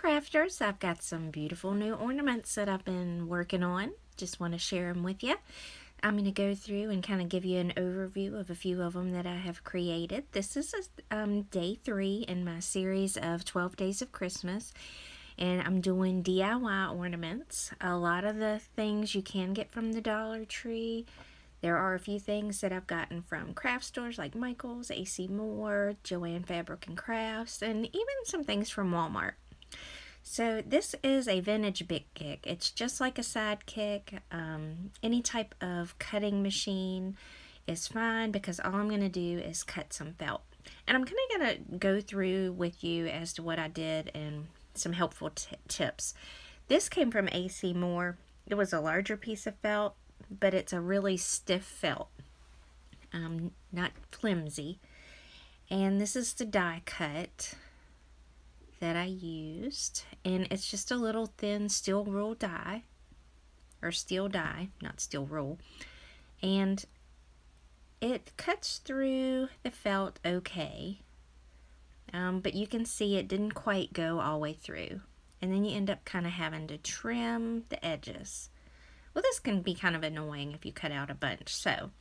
crafters, I've got some beautiful new ornaments that I've been working on. Just want to share them with you. I'm going to go through and kind of give you an overview of a few of them that I have created. This is day 3 in my series of 12 Days of Christmas, and I'm doing DIY ornaments. A lot of the things you can get from the Dollar Tree. There are a few things that I've gotten from craft stores like Michael's, AC Moore, Joann Fabric and Crafts, and even some things from Walmart. So this is a vintage Big Kick. It's just like a sidekick. Any type of cutting machine is fine because all I'm going to do is cut some felt. And I'm kind of going to go through with you as to what I did and some helpful tips. This came from AC Moore. It was a larger piece of felt, but it's a really stiff felt, not flimsy. And this is the die cut that I used, and it's just a little thin steel rule die, or steel die, not steel rule, and it cuts through the felt okay, but you can see it didn't quite go all the way through, and then you end up kind of having to trim the edges. Well, this can be kind of annoying if you cut out a bunch. So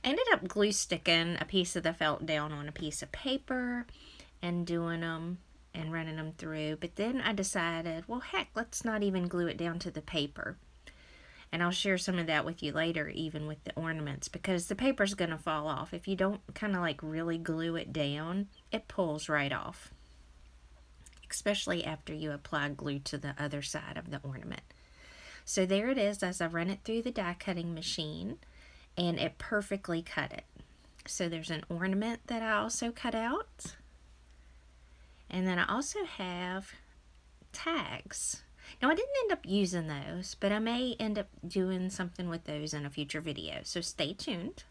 I ended up glue sticking a piece of the felt down on a piece of paper and doing them and running them through. But then I decided, well, heck, let's not even glue it down to the paper. And I'll share some of that with you later, even with the ornaments, because the paper's going to fall off. If you don't kind of like really glue it down, it pulls right off, especially after you apply glue to the other side of the ornament. So there it is as I run it through the die cutting machine, and it perfectly cut it. So there's an ornament that I also cut out. And then I also have tags. Now I didn't end up using those, but I may end up doing something with those in a future video. So stay tuned.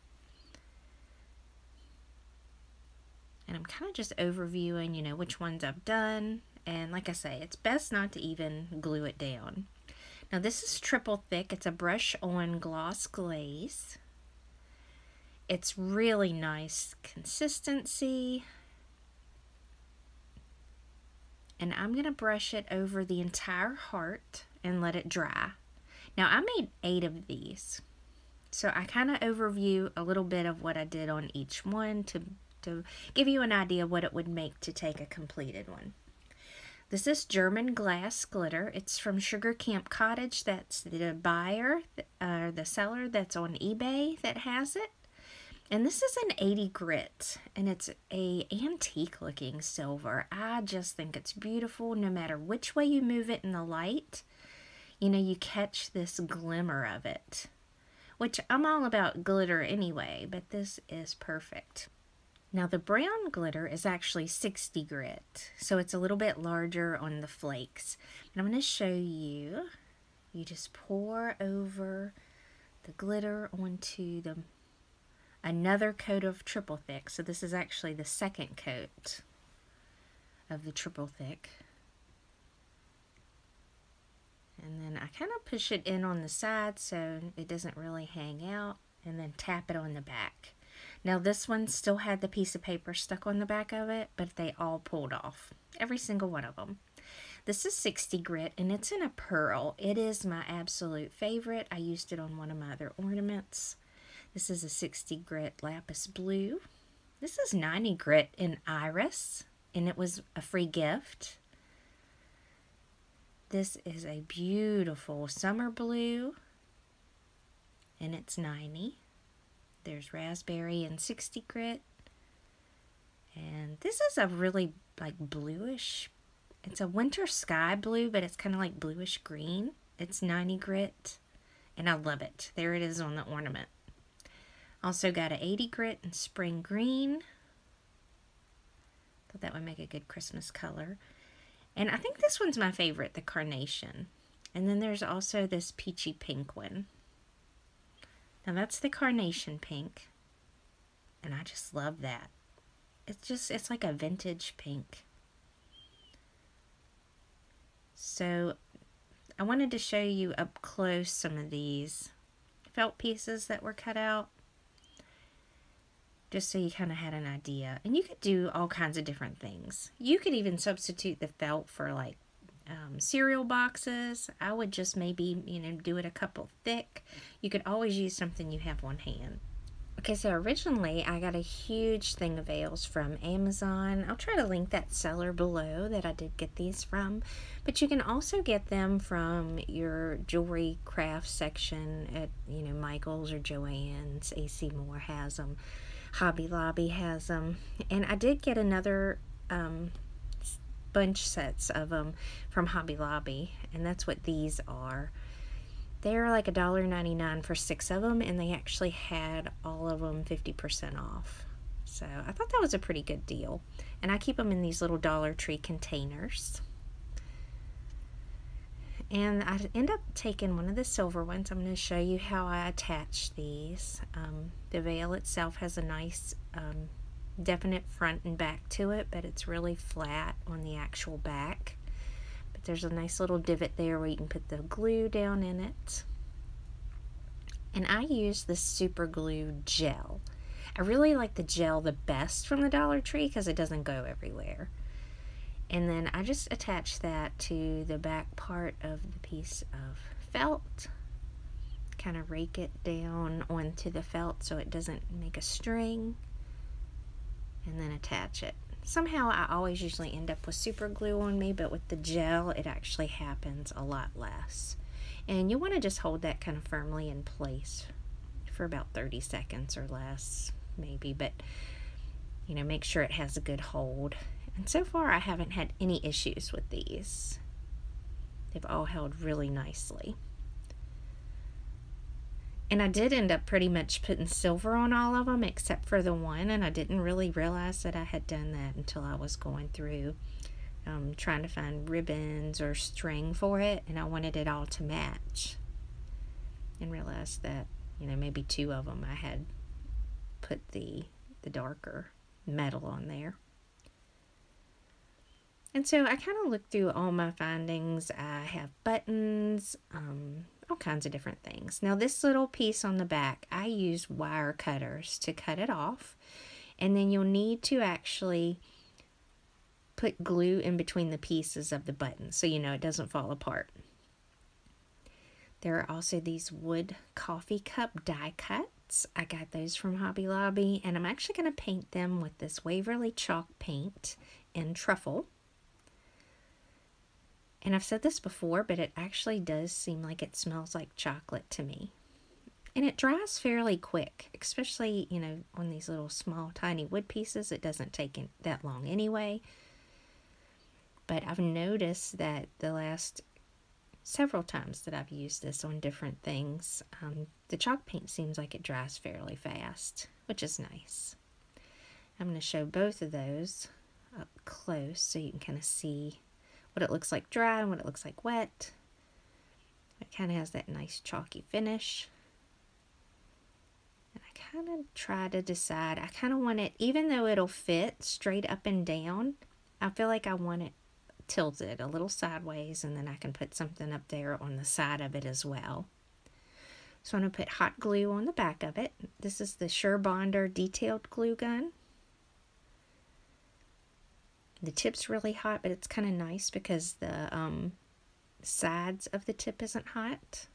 And I'm kind of just overviewing, you know, which ones I've done. And like I say, it's best not to even glue it down. Now this is triple thick. It's a brush on gloss glaze. It's really nice consistency. And I'm going to brush it over the entire heart and let it dry. Now I made 8 of these. So I kind of overview a little bit of what I did on each one to give you an idea what it would make to take a completed one. This is German glass glitter. It's from Sugar Camp Cottage. That's the buyer, the seller that's on eBay that has it. And this is an 80 grit, and it's a antique looking silver. I just think it's beautiful no matter which way you move it in the light. You know, you catch this glimmer of it, which I'm all about glitter anyway, but this is perfect. Now the brown glitter is actually 60 grit, so it's a little bit larger on the flakes. And I'm going to show you. You just pour over the glitter onto another coat of triple thick. So this is actually the second coat of the triple thick. And then I kind of push it in on the side so it doesn't really hang out, and then tap it on the back. Now this one still had the piece of paper stuck on the back of it, but they all pulled off. Every single one of them. This is 60 grit, and it's in a pearl. It is my absolute favorite. I used it on one of my other ornaments. This is a 60 grit lapis blue. This is 90 grit in iris, and it was a free gift. This is a beautiful summer blue, and it's 90. There's raspberry and 60 grit. And this is a really like bluish, it's a winter sky blue, but it's kind of like bluish green. It's 90 grit, and I love it. There it is on the ornament. Also got an 80 grit in spring green. Thought that would make a good Christmas color. And I think this one's my favorite, the carnation. And then there's also this peachy pink one. Now that's the carnation pink, and I just love that. It's like a vintage pink. So I wanted to show you up close some of these felt pieces that were cut out, just so you kind of had an idea. And you could do all kinds of different things. You could even substitute the felt for like cereal boxes. I would just maybe, you know, do it a couple thick. You could always use something you have on hand. Okay, so originally I got a huge thing of veils from Amazon. I'll try to link that seller below that I did get these from. But you can also get them from your jewelry craft section at, you know, Michael's or Joann's. AC Moore has them. Hobby Lobby has them. And I did get another bunch sets of them from Hobby Lobby. And that's what these are. They're like $1.99 for 6 of them, and they actually had all of them 50% off. So I thought that was a pretty good deal. And I keep them in these little Dollar Tree containers. And I end up taking one of the silver ones. I'm going to show you how I attach these. The veil itself has a nice definite front and back to it, but it's really flat on the actual back. There's a nice little divot there where you can put the glue down in it. And I use this super glue gel. I really like the gel the best from the Dollar Tree because it doesn't go everywhere. And then I just attach that to the back part of the piece of felt. Kind of rake it down onto the felt so it doesn't make a string. And then attach it. Somehow I always usually end up with super glue on me, but with the gel it actually happens a lot less. And you want to just hold that kind of firmly in place for about 30 seconds or less, maybe, but you know, make sure it has a good hold. And so far I haven't had any issues with these. They've all held really nicely. And I did end up pretty much putting silver on all of them except for the one, and I didn't really realize that I had done that until I was going through trying to find ribbons or string for it, and I wanted it all to match. And realized that, you know, maybe 2 of them I had put the darker metal on there. And so I kind of looked through all my findings. I have buttons, all kinds of different things. Now this little piece on the back, I use wire cutters to cut it off. And then you'll need to actually put glue in between the pieces of the button so you know it doesn't fall apart. There are also these wood coffee cup die cuts. I got those from Hobby Lobby, and I'm actually going to paint them with this Waverly chalk paint in truffle. And I've said this before, but it actually does seem like it smells like chocolate to me. And it dries fairly quick, especially, you know, on these little small tiny wood pieces. It doesn't take that long anyway. But I've noticed that the last several times that I've used this on different things, the chalk paint seems like it dries fairly fast, which is nice. I'm going to show both of those up close so you can kind of see what it looks like dry and what it looks like wet. It kind of has that nice chalky finish. And I kind of try to decide, I kind of want it, even though it'll fit straight up and down, I feel like I want it tilted a little sideways, and then I can put something up there on the side of it as well. So I'm going to put hot glue on the back of it. This is the Sure Bonder detailed glue gun. The tip's really hot, but it's kind of nice because the sides of the tip isn't hot.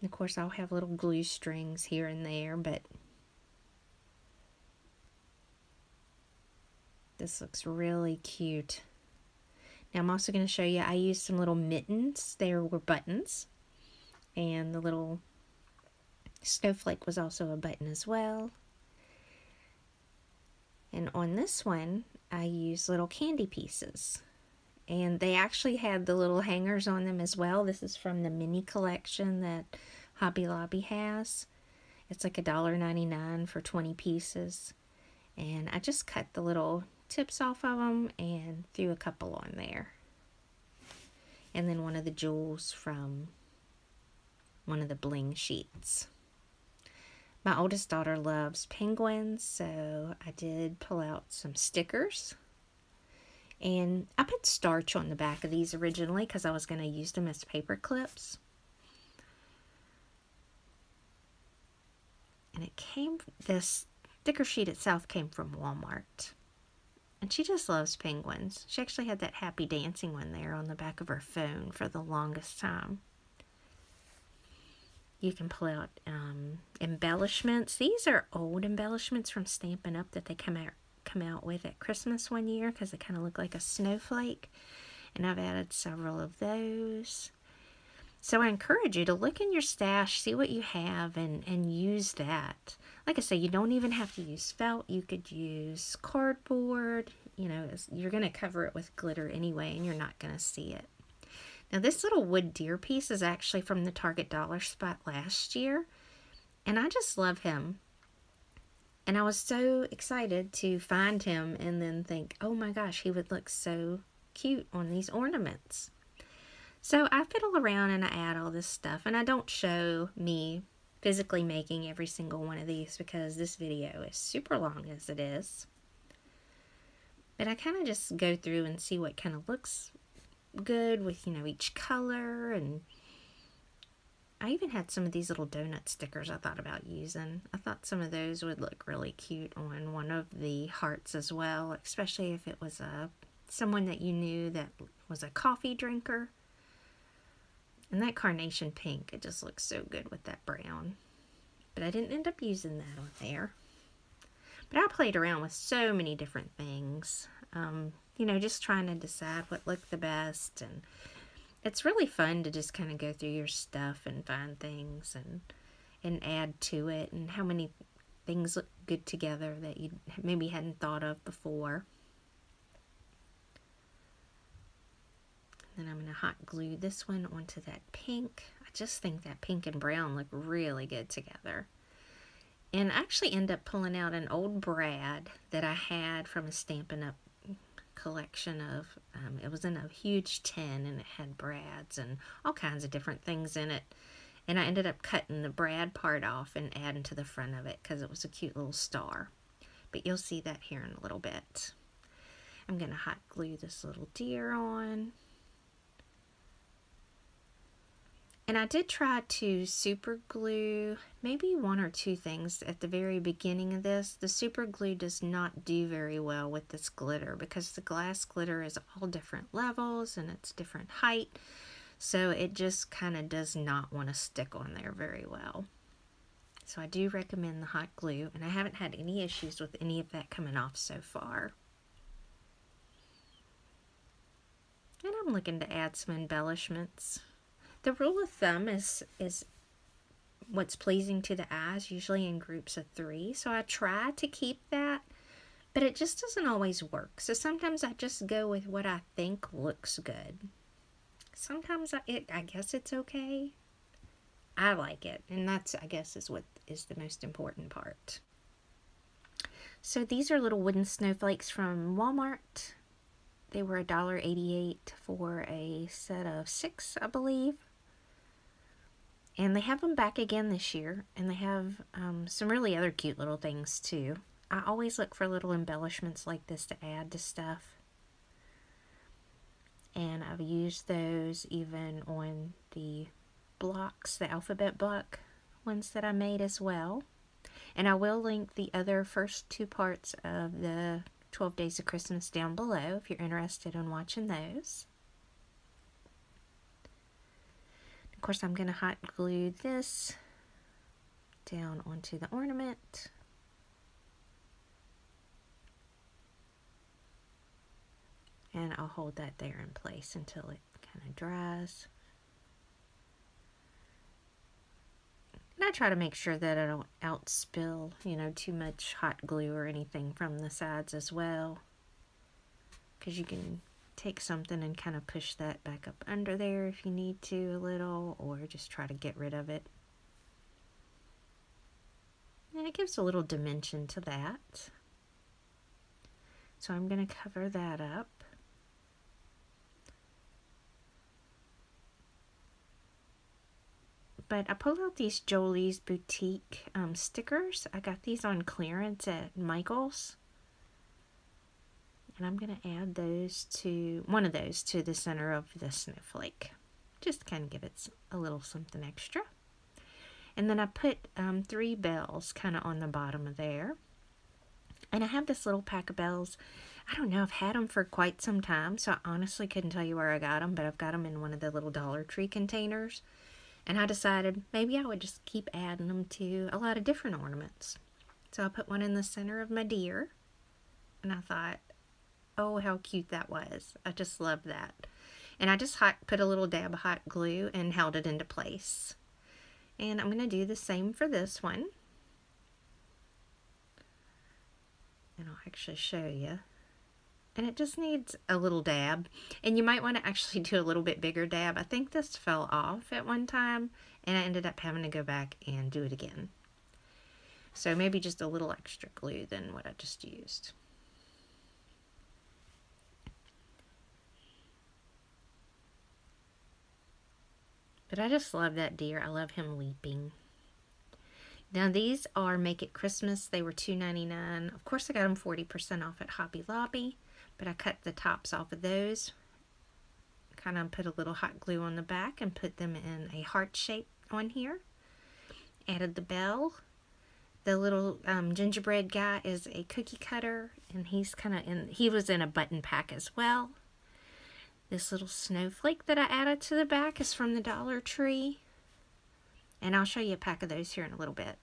And of course, I'll have little glue strings here and there, but this looks really cute. Now I'm also going to show you, I used some little mittens. There were buttons, and the little snowflake was also a button as well. And on this one, I used little candy pieces. And they actually had the little hangers on them as well. This is from the mini collection that Hobby Lobby has. It's like $1.99 for 20 pieces. And I just cut the little tips off of them and threw a couple on there. And then one of the jewels from one of the bling sheets. My oldest daughter loves penguins, so I did pull out some stickers. And I put starch on the back of these originally because I was going to use them as paper clips. And it came, this sticker sheet itself came from Walmart. And she just loves penguins. She actually had that happy dancing one there on the back of her phone for the longest time. You can pull out embellishments. These are old embellishments from Stampin' Up! That they come out with at Christmas one year because they kind of look like a snowflake. And I've added several of those. So I encourage you to look in your stash, see what you have, and use that. Like I say, you don't even have to use felt. You could use cardboard. You know, you're going to cover it with glitter anyway, and you're not going to see it. Now, this little wood deer piece is actually from the Target Dollar Spot last year, and I just love him. And I was so excited to find him and then think, oh my gosh, he would look so cute on these ornaments. So I fiddle around and I add all this stuff, and I don't show me physically making every single one of these because this video is super long as it is. But I kind of just go through and see what kind of looks good with, you know, each color. And I even had some of these little donut stickers I thought about using. I thought some of those would look really cute on one of the hearts as well, especially if it was someone that you knew that was a coffee drinker. And that carnation pink, it just looks so good with that brown. But I didn't end up using that on there. But I played around with so many different things. You know, just trying to decide what looked the best. And it's really fun to just kind of go through your stuff and find things and add to it. And how many things look good together that you maybe hadn't thought of before. Then I'm going to hot glue this one onto that pink. I just think that pink and brown look really good together. And I actually end up pulling out an old brad that I had from a Stampin' Up! Collection of, it was in a huge tin and it had brads and all kinds of different things in it. And I ended up cutting the brad part off and adding to the front of it because it was a cute little star. But you'll see that here in a little bit. I'm going to hot glue this little deer on. And I did try to super glue maybe one or two things at the very beginning of this. The super glue does not do very well with this glitter because the glass glitter is all different levels and it's different height. So it just kind of does not want to stick on there very well. So I do recommend the hot glue, and I haven't had any issues with any of that coming off so far. And I'm looking to add some embellishments. The rule of thumb is what's pleasing to the eyes, usually in groups of 3. So I try to keep that, but it just doesn't always work. So sometimes I just go with what I think looks good. Sometimes I guess it's okay. I like it, and that's, I guess, is what is the most important part. So these are little wooden snowflakes from Walmart. They were $1.88 for a set of 6, I believe. And they have them back again this year, and they have some really other cute little things too. I always look for little embellishments like this to add to stuff. And I've used those even on the blocks, the alphabet block ones that I made as well. And I will link the other first 2 parts of the 12 Days of Christmas down below if you're interested in watching those. Of course, I'm going to hot glue this down onto the ornament. And I'll hold that there in place until it kind of dries. And I try to make sure that I don't outspill, you know, too much hot glue or anything from the sides as well. Because you can take something and kind of push that back up under there if you need to a little, or just try to get rid of it. And it gives a little dimension to that. So I'm going to cover that up. But I pulled out these Jolie's Boutique stickers. I got these on clearance at Michael's. And I'm going to add those to, one of those to the center of the snowflake. Just to kind of give it a little something extra. And then I put 3 bells kind of on the bottom of there. And I have this little pack of bells. I don't know, I've had them for quite some time, so I honestly couldn't tell you where I got them, but I've got them in one of the little Dollar Tree containers. And I decided maybe I would just keep adding them to a lot of different ornaments. So I put one in the center of my deer, and I thought, oh, how cute that was. I just loved that. And I just put a little dab of hot glue and held it into place. And I'm going to do the same for this one. And I'll actually show you. And it just needs a little dab. And you might want to actually do a little bit bigger dab. I think this fell off at one time, and I ended up having to go back and do it again. So maybe just a little extra glue than what I just used. But I just love that deer. I love him leaping. Now these are Make It Christmas. They were $2.99. Of course I got them 40% off at Hobby Lobby. But I cut the tops off of those, kind of put a little hot glue on the back and put them in a heart shape on here. Added the bell. The little gingerbread guy is a cookie cutter, and he's he was in a button pack as well. This little snowflake that I added to the back is from the Dollar Tree. And I'll show you a pack of those here in a little bit.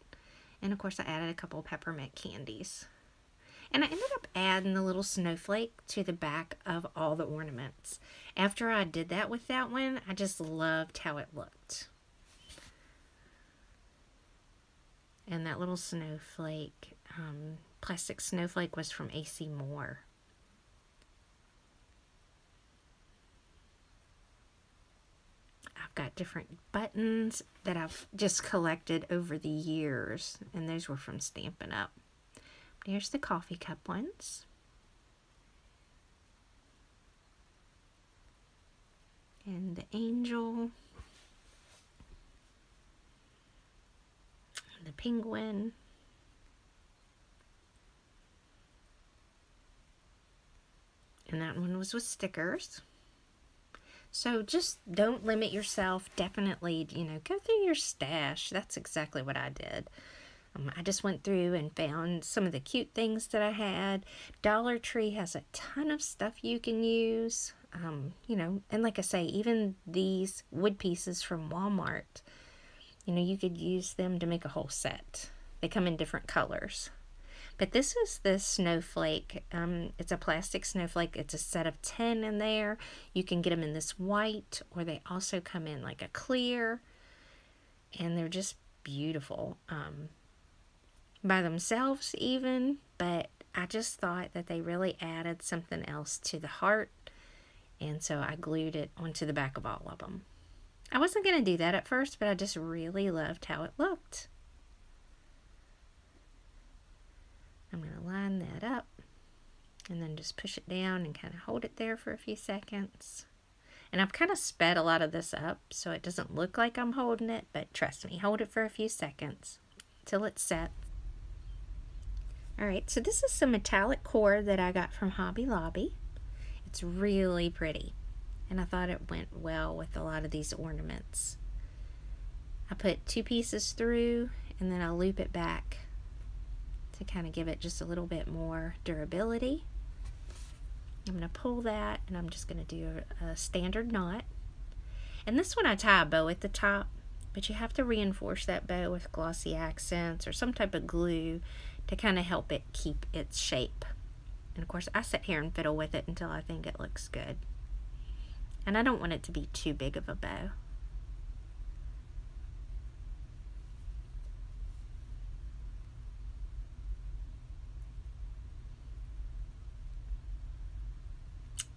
And of course I added a couple of peppermint candies. And I ended up adding the little snowflake to the back of all the ornaments. After I did that with that one, I just loved how it looked. And that little snowflake, plastic snowflake, was from A.C. Moore. I've got different buttons that I've just collected over the years. And those were from Stampin' Up! Here's the coffee cup ones. And the angel. And the penguin. And that one was with stickers. So just don't limit yourself. Definitely, go through your stash. That's exactly what I did. I just went through and found some of the cute things that I had. Dollar Tree has a ton of stuff you can use. And like I say, even these wood pieces from Walmart, you could use them to make a whole set. They come in different colors. But this is the snowflake. It's a plastic snowflake. It's a set of 10 in there. You can get them in this white, or they also come in like a clear. And they're just beautiful. By themselves even, but I just thought that they really added something else to the heart, and so I glued it onto the back of all of them. I wasn't going to do that at first, but I just really loved how it looked. I'm going to line that up and then just push it down and kind of hold it there for a few seconds. And I've kind of sped a lot of this up so it doesn't look like I'm holding it, but trust me, hold it for a few seconds till it's set. Alright, so this is some metallic cord that I got from Hobby Lobby. It's really pretty, and I thought it went well with a lot of these ornaments. I put 2 pieces through, and then I'll loop it back to kind of give it just a little bit more durability. I'm going to pull that, and I'm just going to do a standard knot. And this one I tie a bow at the top, but you have to reinforce that bow with glossy accents or some type of glue to kind of help it keep its shape. And of course I sit here and fiddle with it until I think it looks good. And I don't want it to be too big of a bow.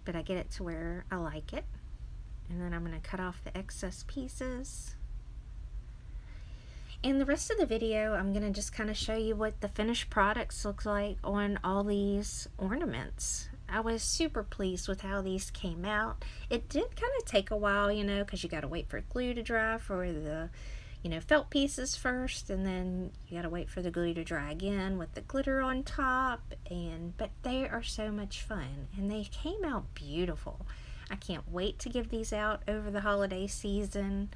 But I get it to where I like it. And then I'm going to cut off the excess pieces. In the rest of the video, I'm going to just kind of show you what the finished products look like on all these ornaments. I was super pleased with how these came out. It did kind of take a while, because you got to wait for glue to dry for the, felt pieces first, and then you got to wait for the glue to dry again with the glitter on top. But they are so much fun, and they came out beautiful. I can't wait to give these out over the holiday season.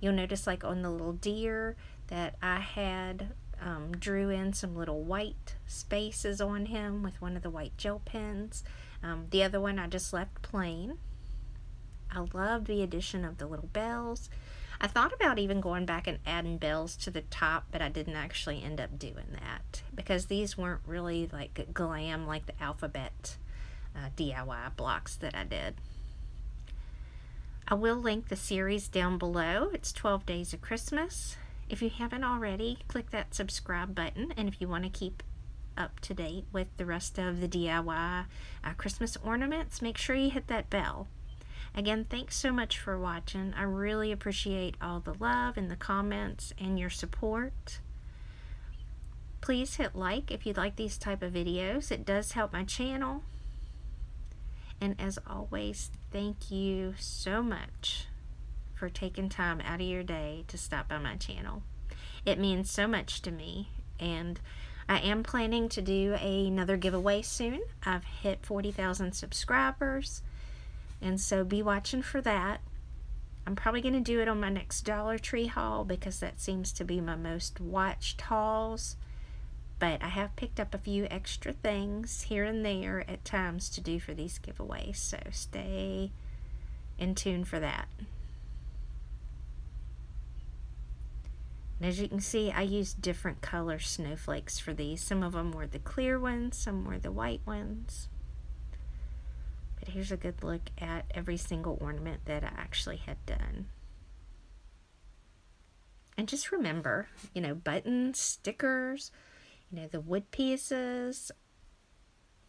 You'll notice like on the little deer that I had drew in some little white spaces on him with one of the white gel pens. The other one I just left plain. I love the addition of the little bells. I thought about even going back and adding bells to the top, but I didn't actually end up doing that because these weren't really like glam like the alphabet DIY blocks that I did. I will link the series down below. It's 12 Days of Christmas. If you haven't already, click that subscribe button, and if you want to keep up to date with the rest of the DIY Christmas ornaments, make sure you hit that bell. Again, thanks so much for watching. I really appreciate all the love and the comments and your support. Please hit like if you like these type of videos. It does help my channel. And as always, thank you so much for taking time out of your day to stop by my channel. It means so much to me, and I am planning to do another giveaway soon. I've hit 40,000 subscribers, and so be watching for that. I'm probably going to do it on my next Dollar Tree haul because that seems to be my most watched hauls. But I have picked up a few extra things here and there at times to do for these giveaways, so stay in tune for that. And as you can see, I used different color snowflakes for these. Some of them were the clear ones, some were the white ones. But here's a good look at every single ornament that I actually had done. And just remember, you know, buttons, stickers, you know, the wood pieces,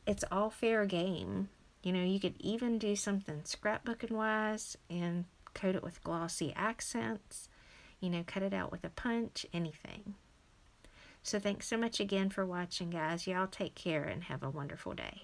it's all fair game. You know, you could even do something scrapbooking wise and coat it with glossy accents, you know, cut it out with a punch, anything. So thanks so much again for watching, guys. Y'all take care and have a wonderful day.